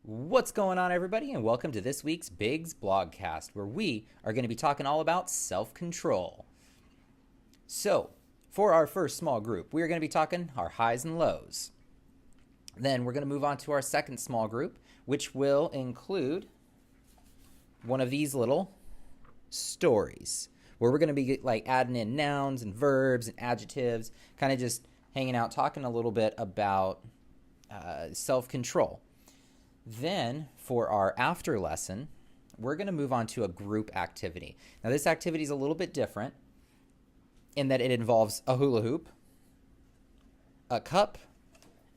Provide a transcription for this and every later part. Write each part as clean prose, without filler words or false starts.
What's going on, everybody, and welcome to this week's Biggs Blogcast, where we are going to be talking all about self-control. So, for our first small group, we are going to be talking our highs and lows. Then we're going to move on to our second small group, which will include one of these little stories, where we're going to be like adding in nouns and verbs and adjectives, kind of just hanging out, talking a little bit about self-control. Then, for our after lesson, we're going to move on to a group activity. Now, this activity is a little bit different in that it involves a hula hoop, a cup,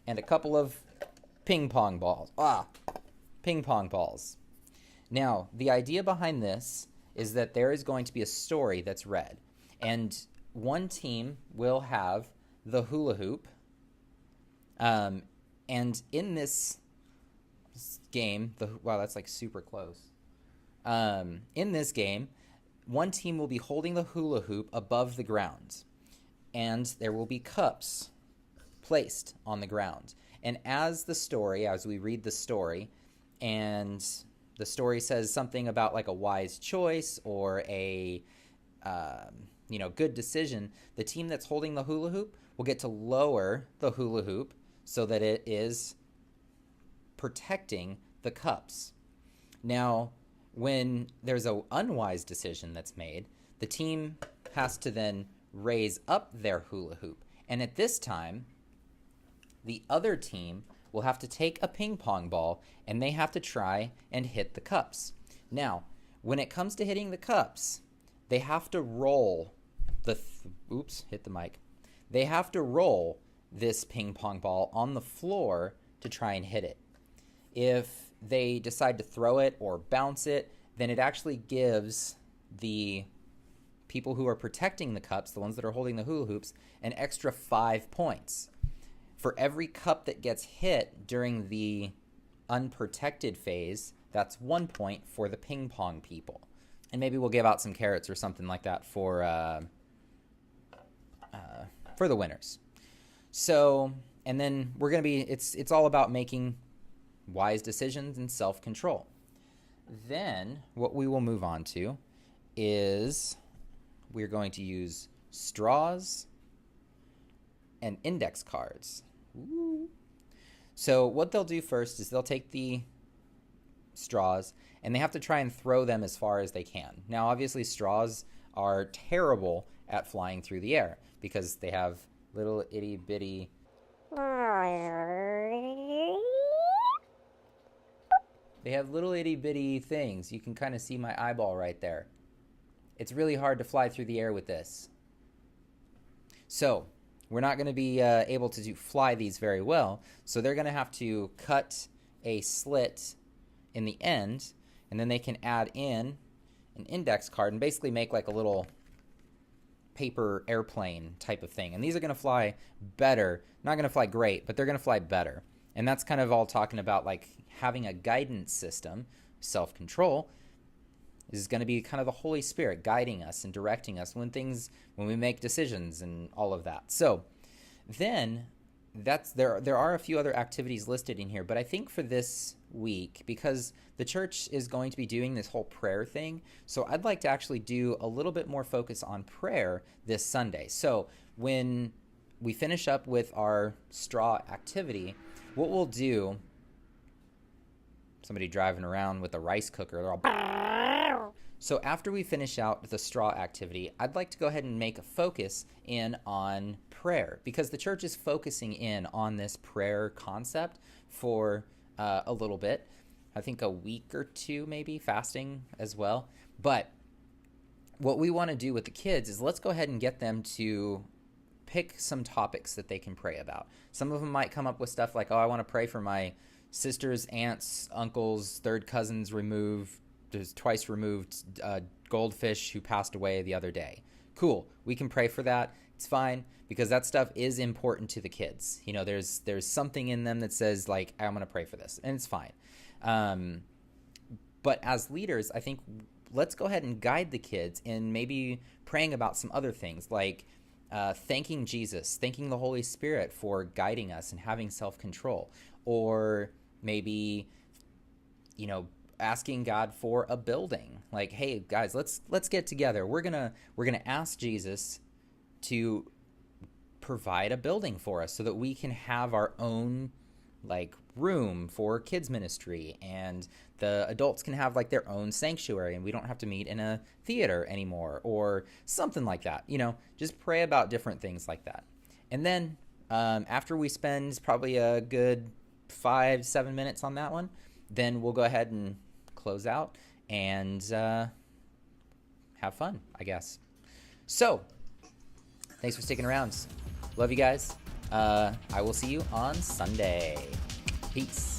and a couple of ping pong balls. Ping pong balls. Now, the idea behind this is that there is going to be a story that's read, and one team will have the hula hoop, and in this game, wow, that's like super close. In this game, one team will be holding the hula hoop above the ground, and there will be cups placed on the ground. And as we read the story, and the story says something about like a wise choice or a good decision, the team that's holding the hula hoop will get to lower the hula hoop so that it is protecting the cups. Now, when there's an unwise decision that's made, the team has to then raise up their hula hoop. And at this time, the other team will have to take a ping pong ball and they have to try and hit the cups. Now, when it comes to hitting the cups, they have to roll hit the mic. They have to roll this ping pong ball on the floor to try and hit it. If they decide to throw it or bounce it, then it actually gives the people who are protecting the cups, the ones that are holding the hula hoops, an extra 5 points. For every cup that gets hit during the unprotected phase, that's 1 point for the ping pong people. And maybe we'll give out some carrots or something like that for the winners. So, and then we're going to be, it's all about making wise decisions and self-control. Then what we will move on to is we're going to use straws and index cards. Ooh. So what they'll do first is they'll take the straws and they have to try and throw them as far as they can. Now, obviously, straws are terrible at flying through the air because they have little itty bitty things. You can kind of see my eyeball right there. It's really hard to fly through the air with this. So we're not going to be able to fly these very well. So they're going to have to cut a slit in the end, and then they can add in an index card and basically make like a little paper airplane type of thing. And these are going to fly better. Not going to fly great, but they're going to fly better. And that's kind of all talking about like having a guidance system. Self-control is going to be kind of the Holy Spirit guiding us and directing us when we make decisions and all of that. So then there are a few other activities listed in here, but I think for this week, because the church is going to be doing this whole prayer thing, so I'd like to actually do a little bit more focus on prayer this Sunday. So when we finish up with our straw activity, what we'll do, somebody driving around with a rice cooker, they're all... So after we finish out the straw activity, I'd like to go ahead and make a focus in on prayer, because the church is focusing in on this prayer concept for a little bit. I think a week or two, maybe, fasting as well. But what we want to do with the kids is let's go ahead and get them to pick some topics that they can pray about. Some of them might come up with stuff like, I want to pray for my sisters, aunts, uncles, third cousins twice removed goldfish who passed away the other day. Cool. We can pray for that. It's fine, because that stuff is important to the kids. You know, there's something in them that says like, I'm going to pray for this, and it's fine. But as leaders, I think let's go ahead and guide the kids in maybe praying about some other things like thanking Jesus, thanking the Holy Spirit for guiding us and having self-control, or maybe you know, asking God for a building. Like, hey guys, let's get together. We're gonna ask Jesus to provide a building for us so that we can have our own like room for kids ministry, and the adults can have like their own sanctuary, and we don't have to meet in a theater anymore or something like that. You know, just pray about different things like that. And then after we spend probably a good 5-7 minutes on that one, then we'll go ahead and close out and have fun, I guess. So thanks for sticking around. Love you guys. I will see you on Sunday. Peace.